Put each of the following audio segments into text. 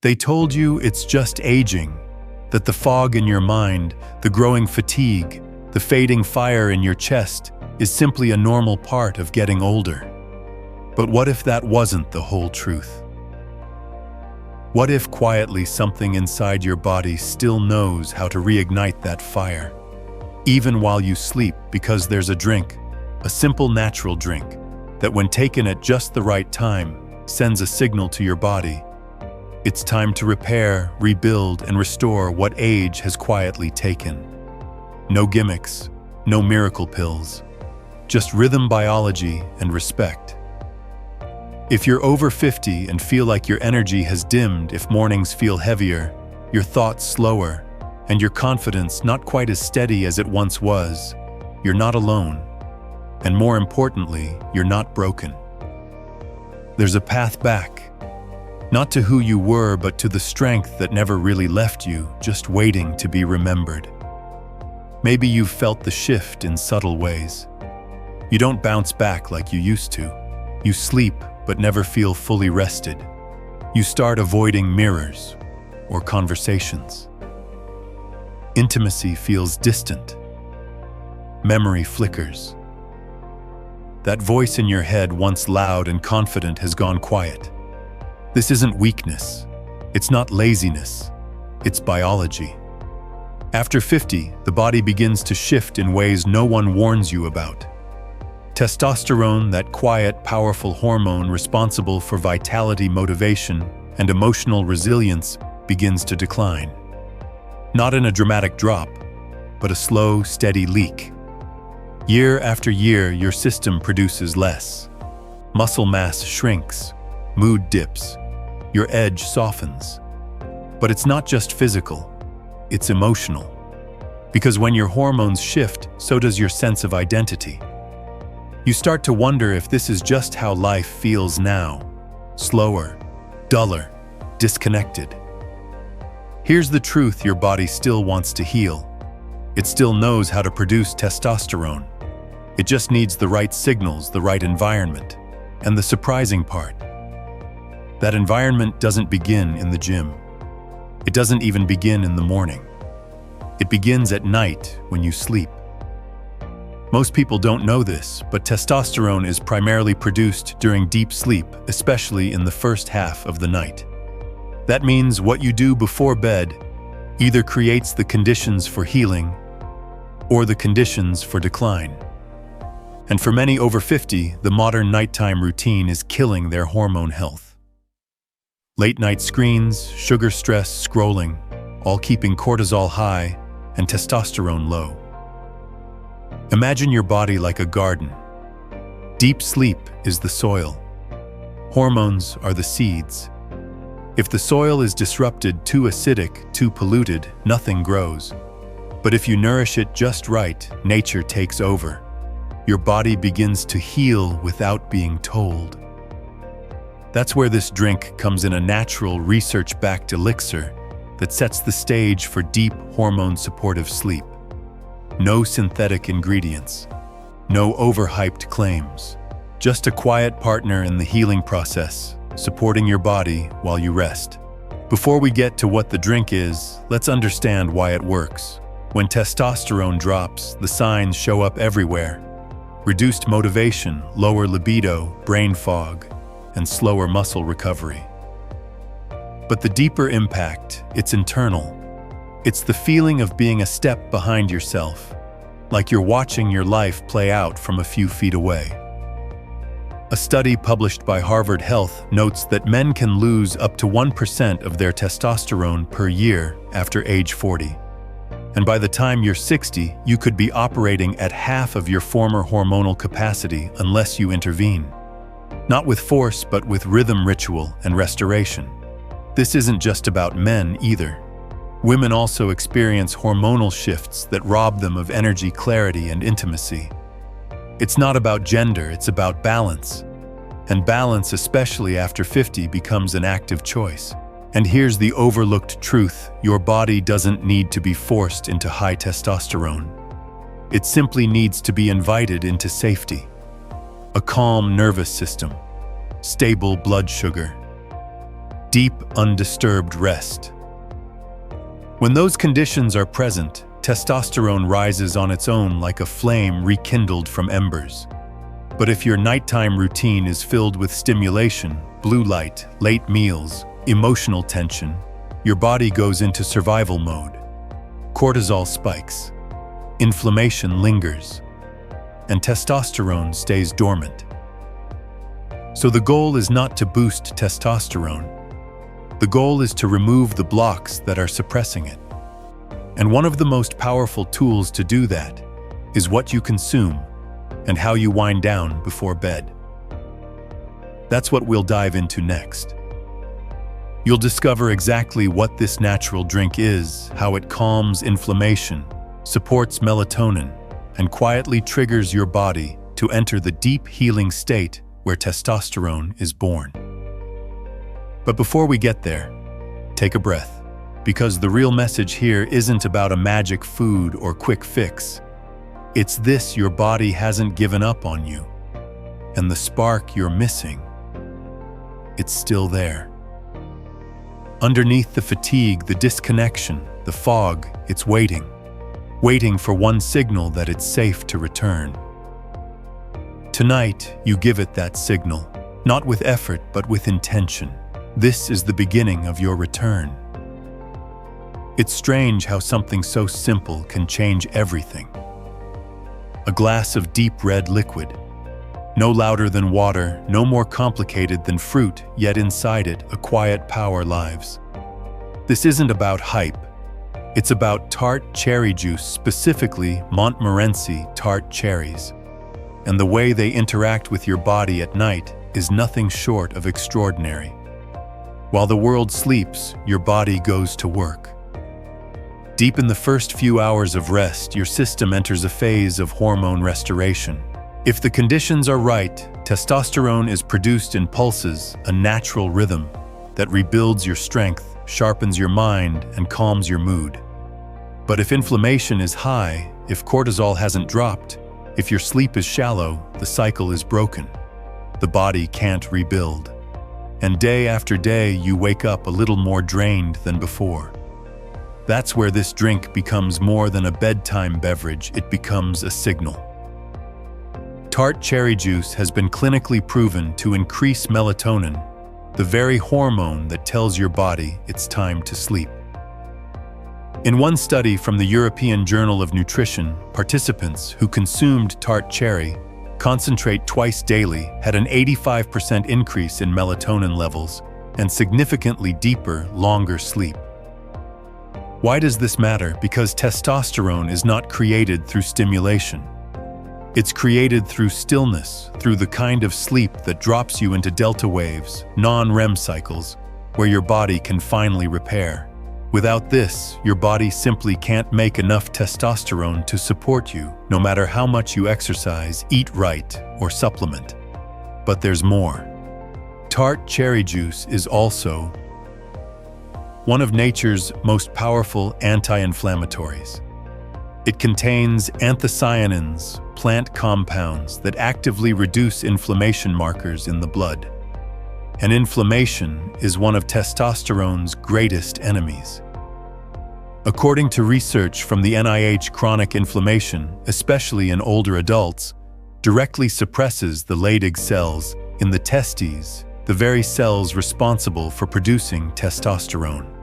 They told you it's just aging, that the fog in your mind, the growing fatigue, the fading fire in your chest is simply a normal part of getting older. But what if that wasn't the whole truth? What if quietly something inside your body still knows how to reignite that fire, even while you sleep, because there's a drink, a simple natural drink, that when taken at just the right time, sends a signal to your body. It's time to repair, rebuild, and restore what age has quietly taken. No gimmicks, no miracle pills, just rhythm biology and respect. If you're over 50 and feel like your energy has dimmed, if mornings feel heavier, your thoughts slower, and your confidence not quite as steady as it once was, you're not alone. And more importantly, you're not broken. There's a path back, not to who you were, but to the strength that never really left you, just waiting to be remembered. Maybe you've felt the shift in subtle ways. You don't bounce back like you used to. You sleep, but never feel fully rested. You start avoiding mirrors or conversations. Intimacy feels distant. Memory flickers. That voice in your head, once loud and confident, has gone quiet. This isn't weakness. It's not laziness. It's biology. After 50, the body begins to shift in ways no one warns you about. Testosterone, that quiet, powerful hormone responsible for vitality, motivation, and emotional resilience, begins to decline. Not in a dramatic drop, but a slow, steady leak. Year after year, your system produces less. Muscle mass shrinks, mood dips, your edge softens. But it's not just physical, it's emotional. Because when your hormones shift, so does your sense of identity. You start to wonder if this is just how life feels now. Slower, duller, disconnected. Here's the truth: your body still wants to heal. It still knows how to produce testosterone. It just needs the right signals, the right environment. And the surprising part, that environment doesn't begin in the gym. It doesn't even begin in the morning. It begins at night when you sleep. Most people don't know this, but testosterone is primarily produced during deep sleep, especially in the first half of the night. That means what you do before bed either creates the conditions for healing or the conditions for decline. And for many over 50, the modern nighttime routine is killing their hormone health. Late night screens, sugar stress, scrolling, all keeping cortisol high and testosterone low. Imagine your body like a garden. Deep sleep is the soil. Hormones are the seeds. If the soil is disrupted, too acidic, too polluted, nothing grows. But if you nourish it just right, nature takes over. Your body begins to heal without being told. That's where this drink comes in, a natural, research-backed elixir that sets the stage for deep, hormone-supportive sleep. No synthetic ingredients, no overhyped claims, just a quiet partner in the healing process, supporting your body while you rest. Before we get to what the drink is, let's understand why it works. When testosterone drops, the signs show up everywhere. Reduced motivation, lower libido, brain fog, and slower muscle recovery. But the deeper impact, it's internal. It's the feeling of being a step behind yourself, like you're watching your life play out from a few feet away. A study published by Harvard Health notes that men can lose up to 1% of their testosterone per year after age 40. And by the time you're 60, you could be operating at half of your former hormonal capacity unless you intervene. Not with force, but with rhythm, ritual, and restoration. This isn't just about men either. Women also experience hormonal shifts that rob them of energy, clarity, and intimacy. It's not about gender, it's about balance. And balance, especially after 50, becomes an active choice. And here's the overlooked truth: your body doesn't need to be forced into high testosterone. It simply needs to be invited into safety. A calm nervous system, stable blood sugar, deep, undisturbed rest. When those conditions are present, testosterone rises on its own like a flame rekindled from embers. But if your nighttime routine is filled with stimulation, blue light, late meals, emotional tension, your body goes into survival mode. Cortisol spikes, inflammation lingers, and testosterone stays dormant. So the goal is not to boost testosterone. The goal is to remove the blocks that are suppressing it. And one of the most powerful tools to do that is what you consume and how you wind down before bed. That's what we'll dive into next. You'll discover exactly what this natural drink is, how it calms inflammation, supports melatonin, and quietly triggers your body to enter the deep healing state where testosterone is born. But before we get there, take a breath, because the real message here isn't about a magic food or quick fix. It's this: your body hasn't given up on you, and the spark you're missing, it's still there. Underneath the fatigue, the disconnection, the fog, it's waiting for one signal that it's safe to return. Tonight, you give it that signal, not with effort, but with intention. This is the beginning of your return. It's strange how something so simple can change everything. A glass of deep red liquid, no louder than water, no more complicated than fruit, yet inside it, a quiet power lives. This isn't about hype. It's about Tart cherry juice, specifically Montmorency Tart cherries. And the way they interact with your body at night is nothing short of extraordinary. While the world sleeps, your body goes to work. Deep in the first few hours of rest, your system enters a phase of hormone restoration. If the conditions are right, testosterone is produced in pulses, a natural rhythm that rebuilds your strength, sharpens your mind, and calms your mood. But if inflammation is high, if cortisol hasn't dropped, if your sleep is shallow, the cycle is broken. The body can't rebuild. And day after day, you wake up a little more drained than before. That's where this drink becomes more than a bedtime beverage, it becomes a signal. Tart cherry juice has been clinically proven to increase melatonin, the very hormone that tells your body it's time to sleep. In one study from the European Journal of Nutrition, participants who consumed Tart cherry concentrate twice daily had an 85% increase in melatonin levels and significantly deeper, longer sleep. Why does this matter? Because testosterone is not created through stimulation. It's created through stillness, through the kind of sleep that drops you into delta waves, non-REM cycles, where your body can finally repair. Without this, your body simply can't make enough testosterone to support you, no matter how much you exercise, eat right, or supplement. But there's more. Tart cherry juice is also one of nature's most powerful anti-inflammatories. It contains anthocyanins, plant compounds that actively reduce inflammation markers in the blood. And inflammation is one of testosterone's greatest enemies. According to research from the NIH, chronic inflammation, especially in older adults, directly suppresses the Leydig cells in the testes, the very cells responsible for producing testosterone.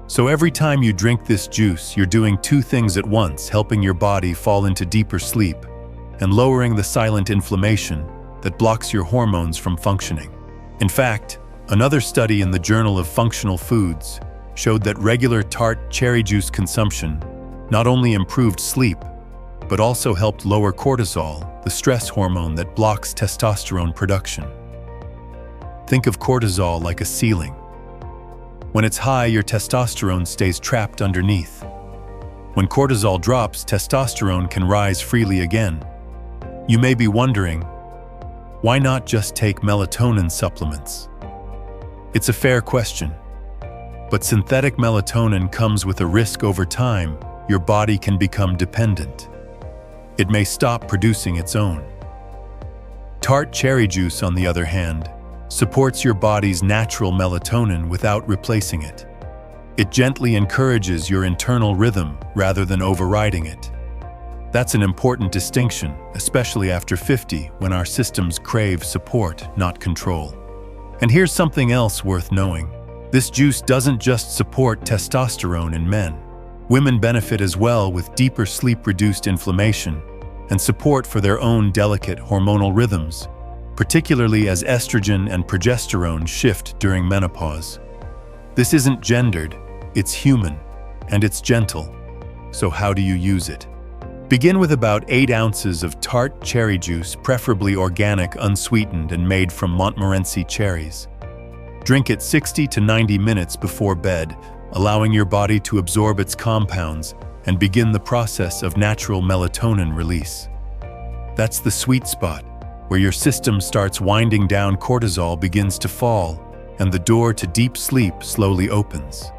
So every time you drink this juice, you're doing two things at once, helping your body fall into deeper sleep and lowering the silent inflammation that blocks your hormones from functioning. In fact, another study in the Journal of Functional Foods showed that regular Tart cherry juice consumption not only improved sleep, but also helped lower cortisol, the stress hormone that blocks testosterone production. Think of cortisol like a ceiling. When it's high, your testosterone stays trapped underneath. When cortisol drops, testosterone can rise freely again. You may be wondering, why not just take melatonin supplements? It's a fair question. But synthetic melatonin comes with a risk. Over time, your body can become dependent. It may stop producing its own. Tart cherry juice, on the other hand, supports your body's natural melatonin without replacing it. It gently encourages your internal rhythm rather than overriding it. That's an important distinction, especially after 50, when our systems crave support, not control. And here's something else worth knowing. This juice doesn't just support testosterone in men. Women benefit as well with deeper sleep-reduced inflammation and support for their own delicate hormonal rhythms, particularly as estrogen and progesterone shift during menopause. This isn't gendered, it's human, and it's gentle. So how do you use it? Begin with about 8 ounces of Tart cherry juice, preferably organic, unsweetened, and made from Montmorency cherries. Drink it 60 to 90 minutes before bed, allowing your body to absorb its compounds and begin the process of natural melatonin release. That's the sweet spot, where your system starts winding down, cortisol begins to fall, and the door to deep sleep slowly opens.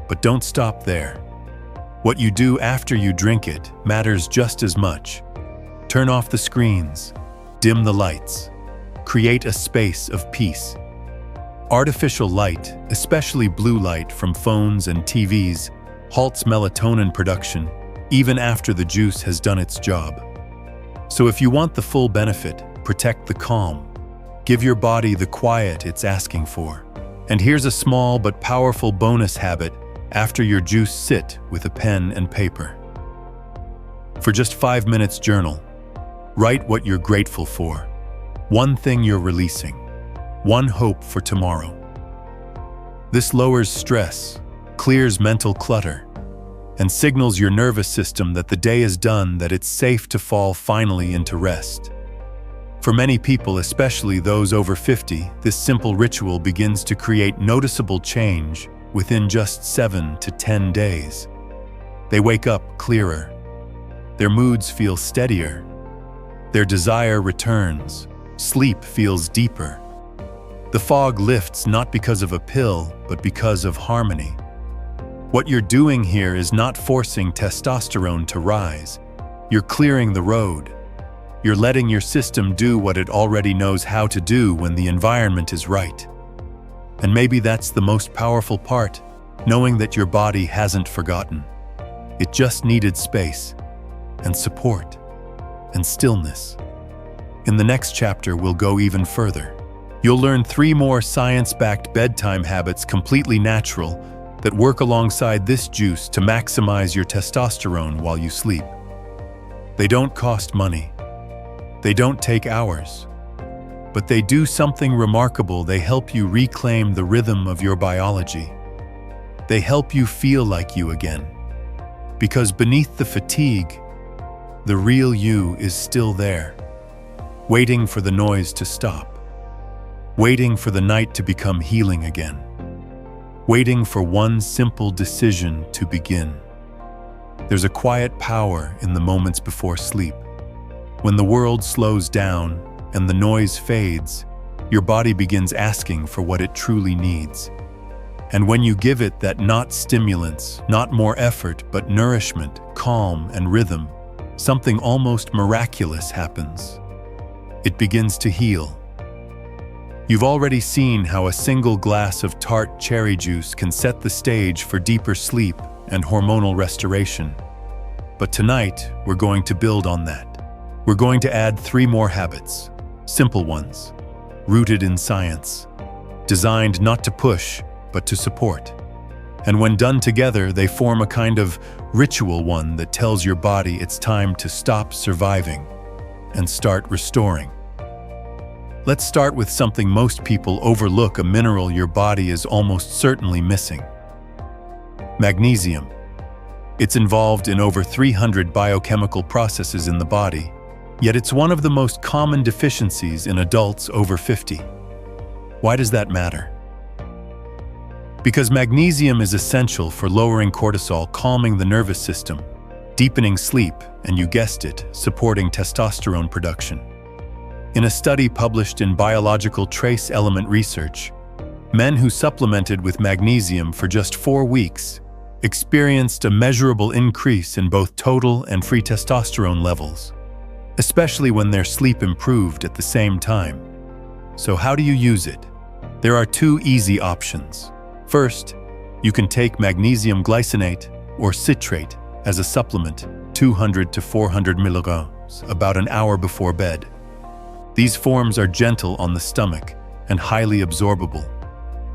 But don't stop there. What you do after you drink it matters just as much. Turn off the screens, dim the lights, create a space of peace. Artificial light, especially blue light from phones and TVs, halts melatonin production even after the juice has done its job. So if you want the full benefit, protect the calm. Give your body the quiet it's asking for. And here's a small but powerful bonus habit after your juice: sit with a pen and paper. For just 5 minutes, journal. Write what you're grateful for. One thing you're releasing. One hope for tomorrow. This lowers stress, clears mental clutter, and signals your nervous system that the day is done, that it's safe to fall finally into rest. For many people, especially those over 50, this simple ritual begins to create noticeable change within just 7 to 10 days. They wake up clearer. Their moods feel steadier. Their desire returns. Sleep feels deeper. The fog lifts not because of a pill, but because of harmony. What you're doing here is not forcing testosterone to rise. You're clearing the road. You're letting your system do what it already knows how to do when the environment is right. And maybe that's the most powerful part, knowing that your body hasn't forgotten. It just needed space, and support, and stillness. In the next chapter, we'll go even further. You'll learn 3 more science-backed bedtime habits, completely natural, that work alongside this juice to maximize your testosterone while you sleep. They don't cost money. They don't take hours. But they do something remarkable. They help you reclaim the rhythm of your biology. They help you feel like you again. Because beneath the fatigue, the real you is still there, waiting for the noise to stop, waiting for the night to become healing again, waiting for one simple decision to begin. There's a quiet power in the moments before sleep. When the world slows down and the noise fades, your body begins asking for what it truly needs. And when you give it that, not stimulants, not more effort, but nourishment, calm, and rhythm, something almost miraculous happens. It begins to heal. You've already seen how a single glass of Tart cherry juice can set the stage for deeper sleep and hormonal restoration. But tonight, we're going to build on that. We're going to add 3 more habits, simple ones, rooted in science, designed not to push, but to support. And when done together, they form a kind of ritual, one that tells your body it's time to stop surviving and start restoring. Let's start with something most people overlook, a mineral your body is almost certainly missing: magnesium. It's involved in over 300 biochemical processes in the body, yet it's one of the most common deficiencies in adults over 50. Why does that matter? Because magnesium is essential for lowering cortisol, calming the nervous system, deepening sleep, and you guessed it, supporting testosterone production. In a study published in Biological Trace Element Research, men who supplemented with magnesium for just 4 weeks experienced a measurable increase in both total and free testosterone levels, especially when their sleep improved at the same time. So how do you use it? There are two easy options. First, you can take magnesium glycinate or citrate as a supplement, 200 to 400 milligrams, about an hour before bed. These forms are gentle on the stomach and highly absorbable.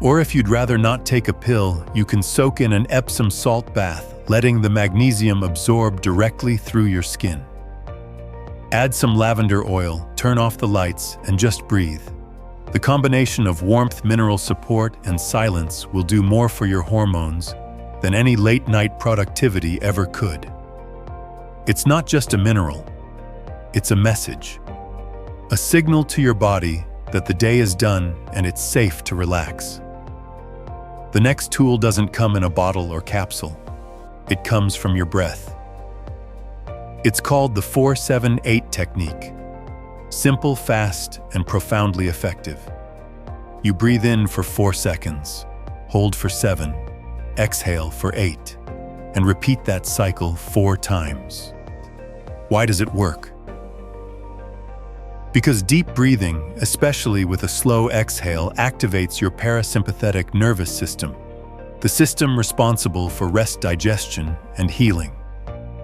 Or if you'd rather not take a pill, you can soak in an Epsom salt bath, letting the magnesium absorb directly through your skin. Add some lavender oil, turn off the lights, and just breathe. The combination of warmth, mineral support, and silence will do more for your hormones than any late-night productivity ever could. It's not just a mineral, it's a message. A signal to your body that the day is done and it's safe to relax. The next tool doesn't come in a bottle or capsule. It comes from your breath. It's called the 4-7-8 technique. Simple, fast, and profoundly effective. You breathe in for 4 seconds, hold for 7, exhale for 8, and repeat that cycle 4 times. Why does it work? Because deep breathing, especially with a slow exhale, activates your parasympathetic nervous system, the system responsible for rest, digestion, and healing.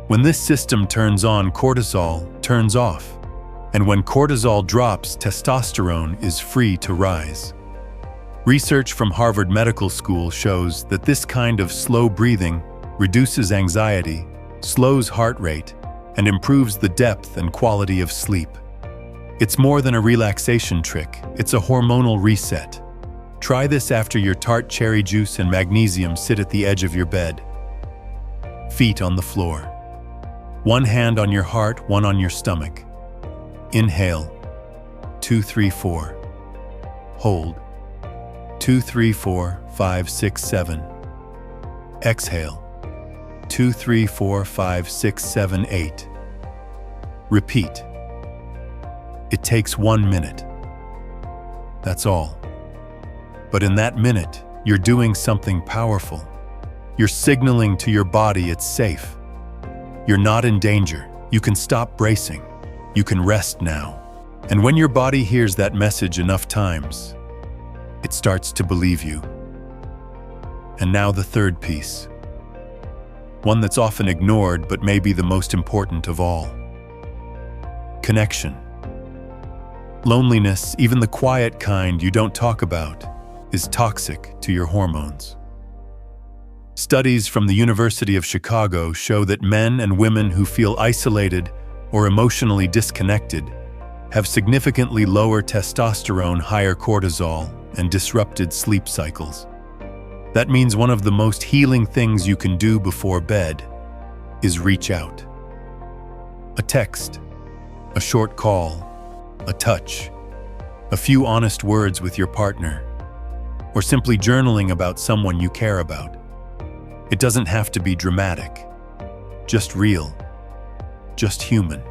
When this system turns on, cortisol turns off. And when cortisol drops, testosterone is free to rise. Research from Harvard Medical School shows that this kind of slow breathing reduces anxiety, slows heart rate, and improves the depth and quality of sleep. It's more than a relaxation trick, it's a hormonal reset. Try this after your Tart cherry juice and magnesium sit at the edge of your bed. Feet on the floor. One hand on your heart, one on your stomach. Inhale, 2, 3, 4. Hold, 2, 3, 4, 5, 6, 7. Exhale, 2, 3, 4, 5, 6, 7, 8. Repeat. It takes 1 minute. That's all. But in that minute, you're doing something powerful. You're signaling to your body it's safe. You're not in danger. You can stop bracing. You can rest now. And when your body hears that message enough times, it starts to believe you. And now the third piece. One that's often ignored but may be the most important of all. Connection. Loneliness, even the quiet kind you don't talk about, is toxic to your hormones. Studies from the University of Chicago show that men and women who feel isolated or emotionally disconnected have significantly lower testosterone, higher cortisol, and disrupted sleep cycles. That means one of the most healing things you can do before bed is reach out. A text, a short call, a touch, a few honest words with your partner, or simply journaling about someone you care about. It doesn't have to be dramatic, just real, just human.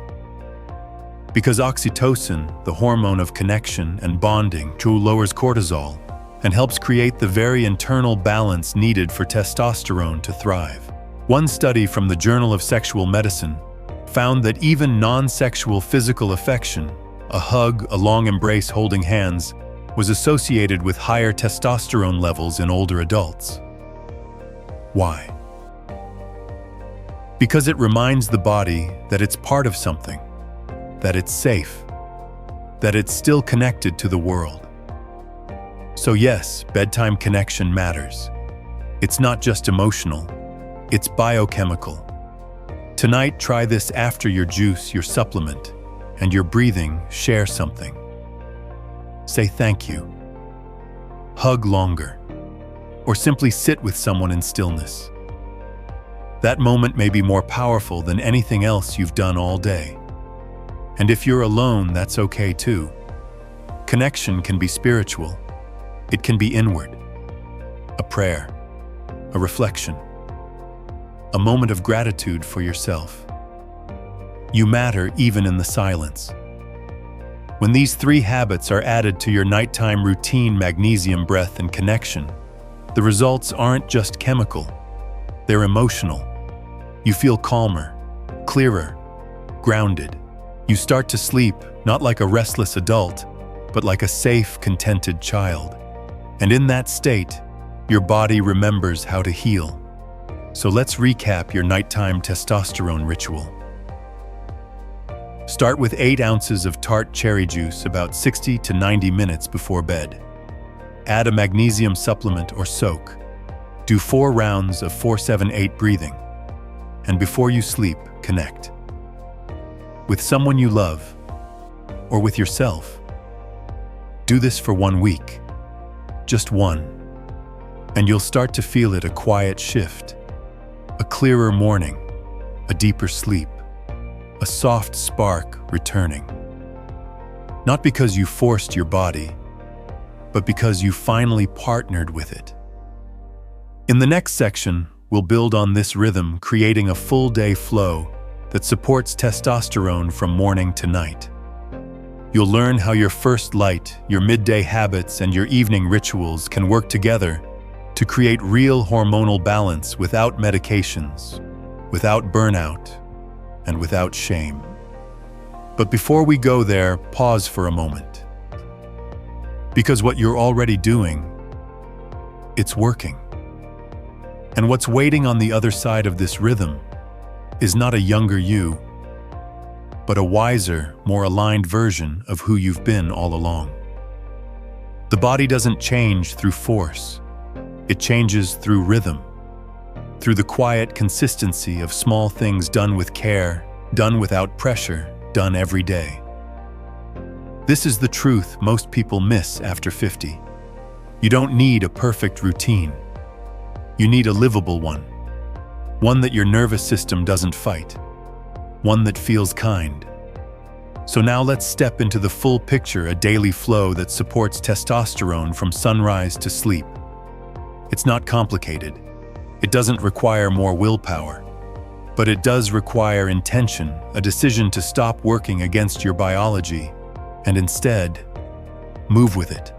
Because oxytocin, the hormone of connection and bonding, lowers cortisol and helps create the very internal balance needed for testosterone to thrive. One study from the Journal of Sexual Medicine found that even non-sexual physical affection, a hug, a long embrace, holding hands, was associated with higher testosterone levels in older adults. Why? Because it reminds the body that it's part of something, that it's safe, that it's still connected to the world. So yes, bedtime connection matters. It's not just emotional, it's biochemical. Tonight, try this after your juice, your supplement, and your breathing. Share something. Say thank you. Hug longer. Or simply sit with someone in stillness. That moment may be more powerful than anything else you've done all day. And if you're alone, that's okay too. Connection can be spiritual. It can be inward. A prayer, a reflection, a moment of gratitude for yourself. You matter even in the silence. When these 3 habits are added to your nighttime routine, magnesium, breath, and connection, the results aren't just chemical, they're emotional. You feel calmer, clearer, grounded. You start to sleep not like a restless adult, but like a safe, contented child. And in that state, your body remembers how to heal. So let's recap your nighttime testosterone ritual. Start with 8 ounces of Tart cherry juice about 60 to 90 minutes before bed. Add a magnesium supplement or soak. Do 4 rounds of 4-7-8 breathing. And before you sleep, connect. With someone you love, or with yourself. Do this for 1 week. Just one. And you'll start to feel it, a quiet shift. A clearer morning, a deeper sleep, a soft spark returning. Not because you forced your body, but because you finally partnered with it. In the next section, we'll build on this rhythm, creating a full-day flow that supports testosterone from morning to night. You'll learn how your first light, your midday habits, and your evening rituals can work together to create real hormonal balance without medications, without burnout, and without shame. But before we go there, pause for a moment. Because what you're already doing, it's working. And what's waiting on the other side of this rhythm is not a younger you, but a wiser, more aligned version of who you've been all along. The body doesn't change through force. It changes through rhythm, through the quiet consistency of small things done with care, done without pressure, done every day. This is the truth most people miss after 50. You don't need a perfect routine. You need a livable one that your nervous system doesn't fight, one that feels kind. So now let's step into the full picture, a daily flow that supports testosterone from sunrise to sleep. It's not complicated. It doesn't require more willpower, but it does require intention, a decision to stop working against your biology and instead move with it.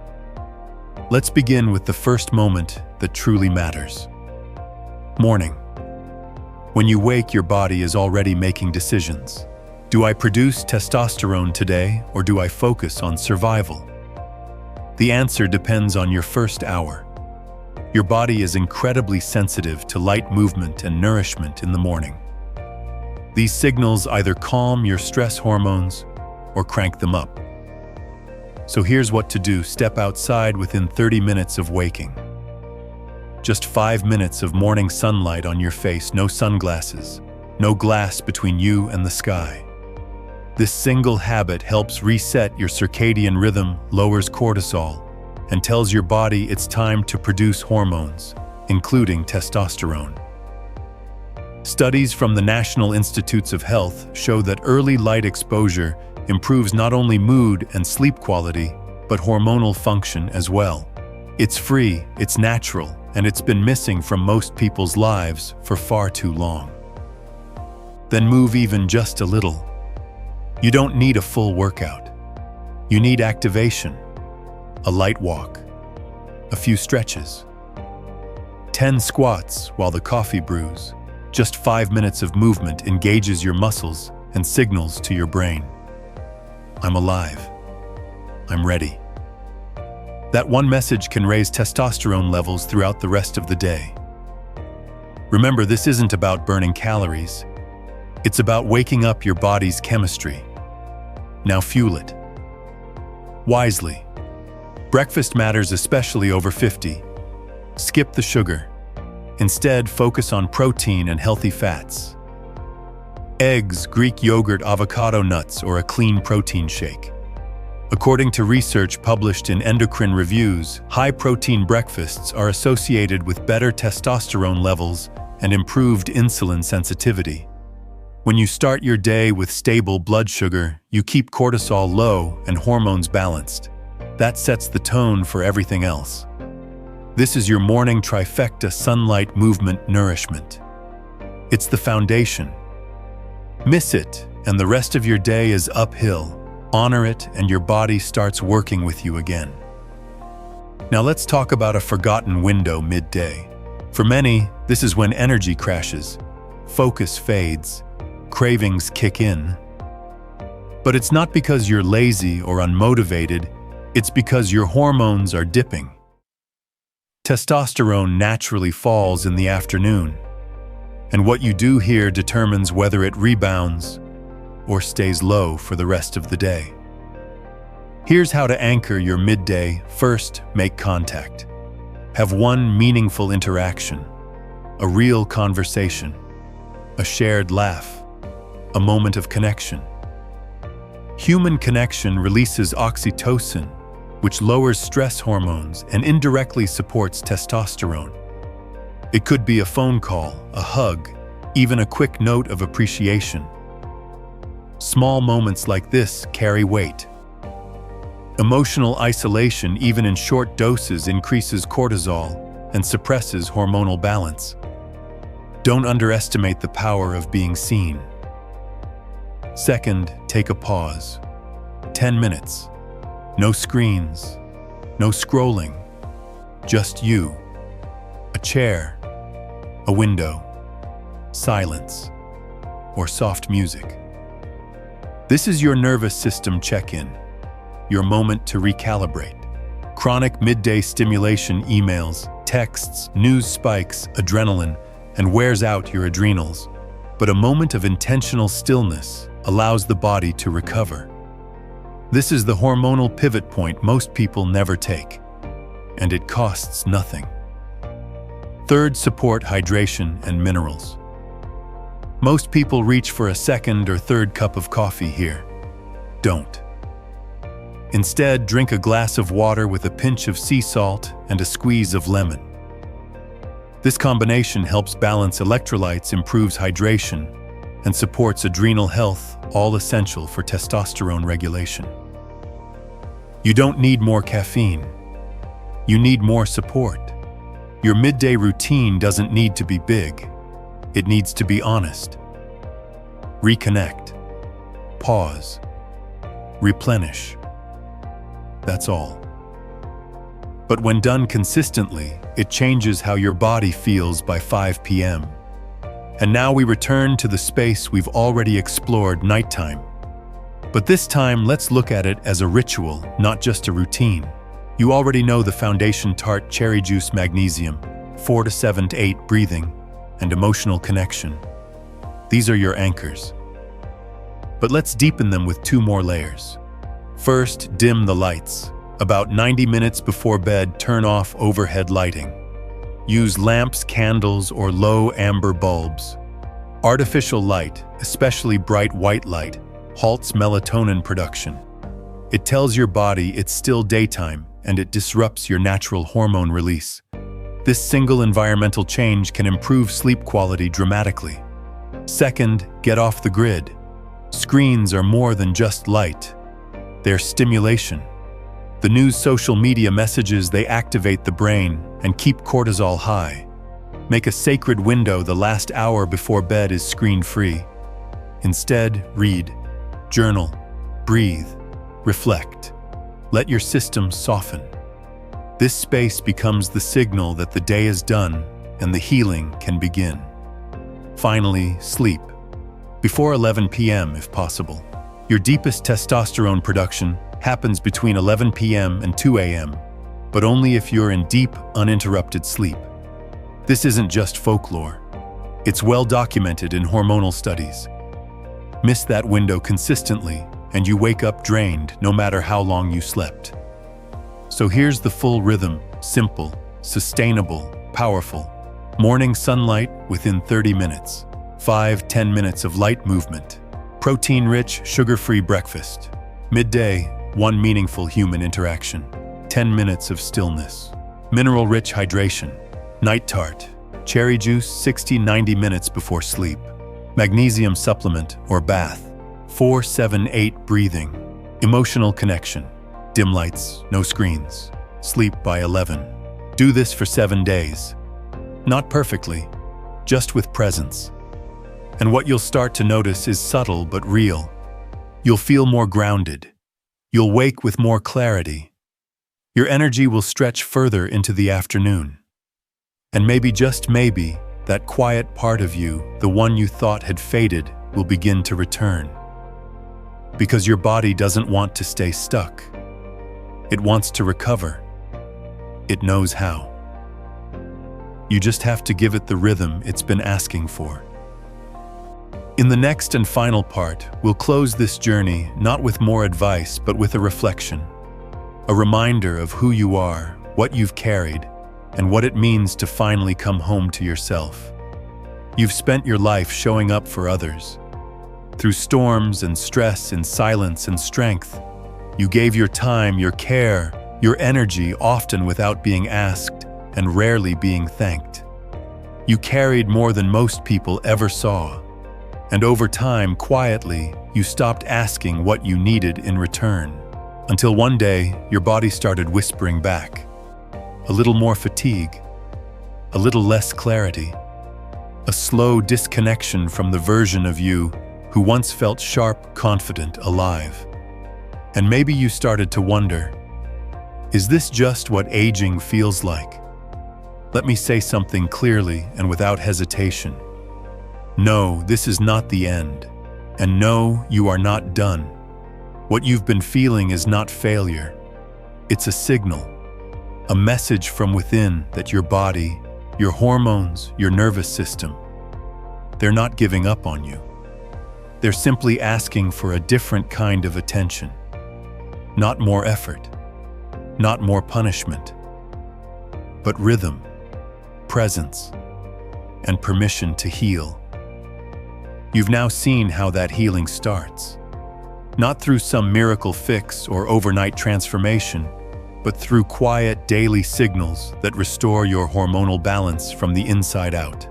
Let's begin with the first moment that truly matters. Morning. When you wake, your body is already making decisions. Do I produce testosterone today, or do I focus on survival? The answer depends on your first hour. Your body is incredibly sensitive to light movement and nourishment in the morning. These signals either calm your stress hormones or crank them up. So here's what to do. Step outside within 30 minutes of waking. Just 5 minutes of morning sunlight on your face, no sunglasses, no glass between you and the sky. This single habit helps reset your circadian rhythm, lowers cortisol, and tells your body it's time to produce hormones, including testosterone. Studies from the National Institutes of Health show that early light exposure improves not only mood and sleep quality, but hormonal function as well. It's free, it's natural, and it's been missing from most people's lives for far too long. Then move even just a little. You don't need a full workout. You need activation, a light walk, a few stretches, 10 squats while the coffee brews. Just 5 minutes of movement engages your muscles and signals to your brain. I'm alive. I'm ready. That one message can raise testosterone levels throughout the rest of the day. Remember, this isn't about burning calories. It's about waking up your body's chemistry. Now fuel it. Wisely. Breakfast matters, especially over 50. Skip the sugar. Instead, focus on protein and healthy fats. Eggs, Greek yogurt, avocado nuts, or a clean protein shake. According to research published in Endocrine Reviews, high-protein breakfasts are associated with better testosterone levels and improved insulin sensitivity. When you start your day with stable blood sugar, you keep cortisol low and hormones balanced. That sets the tone for everything else. This is your morning trifecta: sunlight, movement, nourishment. It's the foundation. Miss it, and the rest of your day is uphill. Honor it, and your body starts working with you again. Now let's talk about a forgotten window: midday. For many, this is when energy crashes, focus fades, cravings kick in. But it's not because you're lazy or unmotivated, it's because your hormones are dipping. Testosterone naturally falls in the afternoon, and what you do here determines whether it rebounds or stays low for the rest of the day. Here's how to anchor your midday. First, make contact. Have one meaningful interaction, a real conversation, a shared laugh, a moment of connection. Human connection releases oxytocin, which lowers stress hormones and indirectly supports testosterone. It could be a phone call, a hug, even a quick note of appreciation. Small moments like this carry weight. Emotional isolation, even in short doses, increases cortisol and suppresses hormonal balance. Don't underestimate the power of being seen. Second, take a pause. 10 minutes. No screens, no scrolling, just you. A chair, a window, silence, or soft music. This is your nervous system check-in, your moment to recalibrate. Chronic midday stimulation emails, texts, news spikes, adrenaline, and wears out your adrenals. But a moment of intentional stillness allows the body to recover. This is the hormonal pivot point most people never take, and it costs nothing. Third, support hydration and minerals. Most people reach for a second or third cup of coffee here. Don't. Instead, drink a glass of water with a pinch of sea salt and a squeeze of lemon. This combination helps balance electrolytes, improves hydration, and supports adrenal health, all essential for testosterone regulation. You don't need more caffeine. You need more support. Your midday routine doesn't need to be big. It needs to be honest. Reconnect. Pause. Replenish. That's all. But when done consistently, it changes how your body feels by 5 p.m. And now we return to the space we've already explored, nighttime. But this time, let's look at it as a ritual, not just a routine. You already know the foundation: Tart, cherry juice, magnesium, 4 to 7 to 8, breathing, and emotional connection. These are your anchors. But let's deepen them with 2 more layers. First, dim the lights. About 90 minutes before bed, turn off overhead lighting. Use lamps, candles, or low amber bulbs. Artificial light, especially bright white light, halts melatonin production. It tells your body it's still daytime, and it disrupts your natural hormone release. This single environmental change can improve sleep quality dramatically. Second, get off the grid. Screens are more than just light. They're stimulation. The news, social media messages, they activate the brain and keep cortisol high. Make a sacred window. The last hour before bed is screen-free. Instead, read, journal, breathe, reflect. Let your system soften. This space becomes the signal that the day is done and the healing can begin. Finally, sleep. Before 11 p.m. if possible. Your deepest testosterone production happens between 11 p.m. and 2 a.m., but only if you're in deep, uninterrupted sleep. This isn't just folklore. It's well documented in hormonal studies. Miss that window consistently, and you wake up drained no matter how long you slept. So here's the full rhythm: simple, sustainable, powerful. Morning sunlight within 30 minutes. 5-10 minutes of light movement. Protein-rich, sugar-free breakfast. Midday, 1 meaningful human interaction. 10 minutes of stillness. Mineral-rich hydration. Night tart. Cherry juice, 60-90 minutes before sleep. Magnesium supplement or bath. 4-7-8 breathing. Emotional connection. Dim lights, no screens. Sleep by 11. Do this for 7 days. Not perfectly, just with presence. And what you'll start to notice is subtle but real. You'll feel more grounded. You'll wake with more clarity. Your energy will stretch further into the afternoon. And maybe, just maybe, that quiet part of you, the one you thought had faded, will begin to return. Because your body doesn't want to stay stuck. It wants to recover. It knows how. You just have to give it the rhythm it's been asking for. In the next and final part, we'll close this journey not with more advice, but with a reflection. A reminder of who you are, what you've carried, and what it means to finally come home to yourself. You've spent your life showing up for others. Through storms and stress, in silence and strength, you gave your time, your care, your energy, often without being asked and rarely being thanked. You carried more than most people ever saw. And over time, quietly, you stopped asking what you needed in return. Until one day, your body started whispering back. A little more fatigue, a little less clarity, a slow disconnection from the version of you who once felt sharp, confident, alive. And maybe you started to wonder, is this just what aging feels like? Let me say something clearly and without hesitation. No, this is not the end. And no, you are not done. What you've been feeling is not failure. It's a signal, a message from within that your body, your hormones, your nervous system, they're not giving up on you. They're simply asking for a different kind of attention. Not more effort, not more punishment, but rhythm, presence, and permission to heal. You've now seen how that healing starts. Not through some miracle fix or overnight transformation, but through quiet daily signals that restore your hormonal balance from the inside out.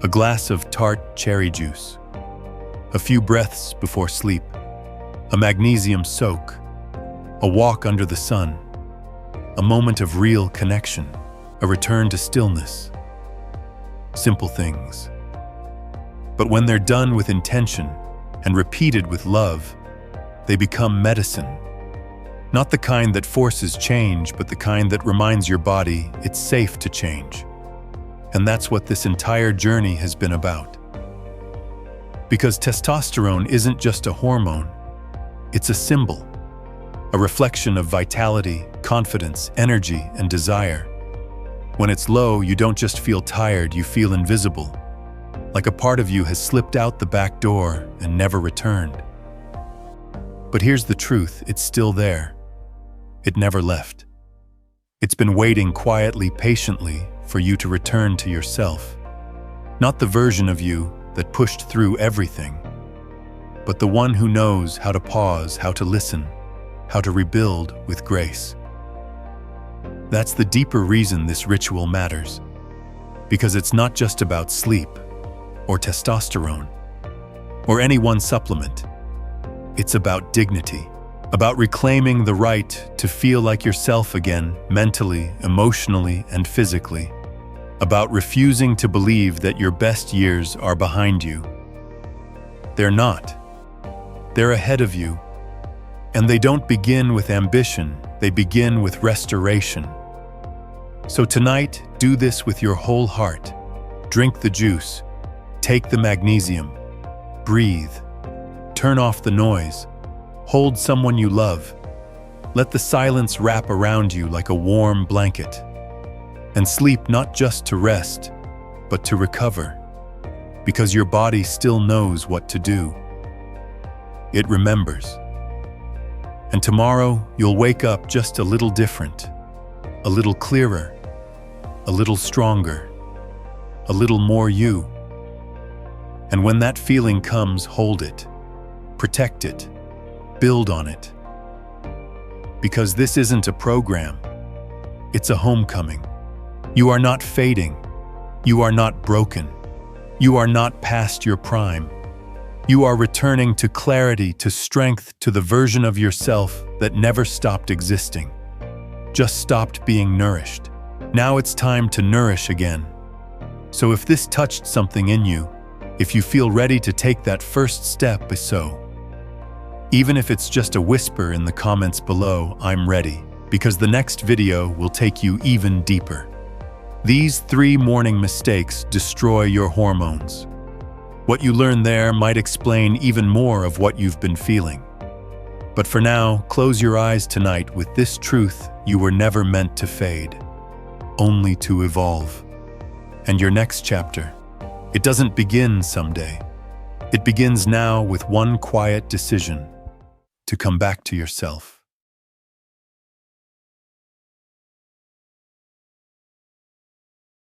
A glass of Tart cherry juice, a few breaths before sleep, a magnesium soak, a walk under the sun, a moment of real connection, a return to stillness. Simple things. But when they're done with intention and repeated with love, they become medicine. Not the kind that forces change, but the kind that reminds your body it's safe to change. And that's what this entire journey has been about. Because testosterone isn't just a hormone, it's a symbol, a reflection of vitality, confidence, energy, and desire. When it's low, you don't just feel tired, you feel invisible. Like a part of you has slipped out the back door and never returned. But here's the truth, it's still there. It never left. It's been waiting quietly, patiently, for you to return to yourself. Not the version of you that pushed through everything, but the one who knows how to pause, how to listen, how to rebuild with grace. That's the deeper reason this ritual matters. Because it's not just about sleep, or testosterone, or any one supplement. It's about dignity, about reclaiming the right to feel like yourself again, mentally, emotionally, and physically, about refusing to believe that your best years are behind you. They're not. They're ahead of you. And they don't begin with ambition, they begin with restoration. So tonight, do this with your whole heart. Drink the juice. Take the magnesium, breathe, turn off the noise, hold someone you love, let the silence wrap around you like a warm blanket, and sleep not just to rest, but to recover, because your body still knows what to do. It remembers. And tomorrow, you'll wake up just a little different, a little clearer, a little stronger, a little more you. And when that feeling comes, hold it, protect it, build on it. Because this isn't a program, it's a homecoming. You are not fading, you are not broken, you are not past your prime. You are returning to clarity, to strength, to the version of yourself that never stopped existing, just stopped being nourished. Now it's time to nourish again. So if this touched something in you, if you feel ready to take that first step, even if it's just a whisper in the comments below, I'm ready, because the next video will take you even deeper. These 3 morning mistakes destroy your hormones. What you learn there might explain even more of what you've been feeling. But for now, close your eyes tonight with this truth: you were never meant to fade, only to evolve. and your next chapter. It doesn't begin someday. It begins now with one quiet decision: to come back to yourself.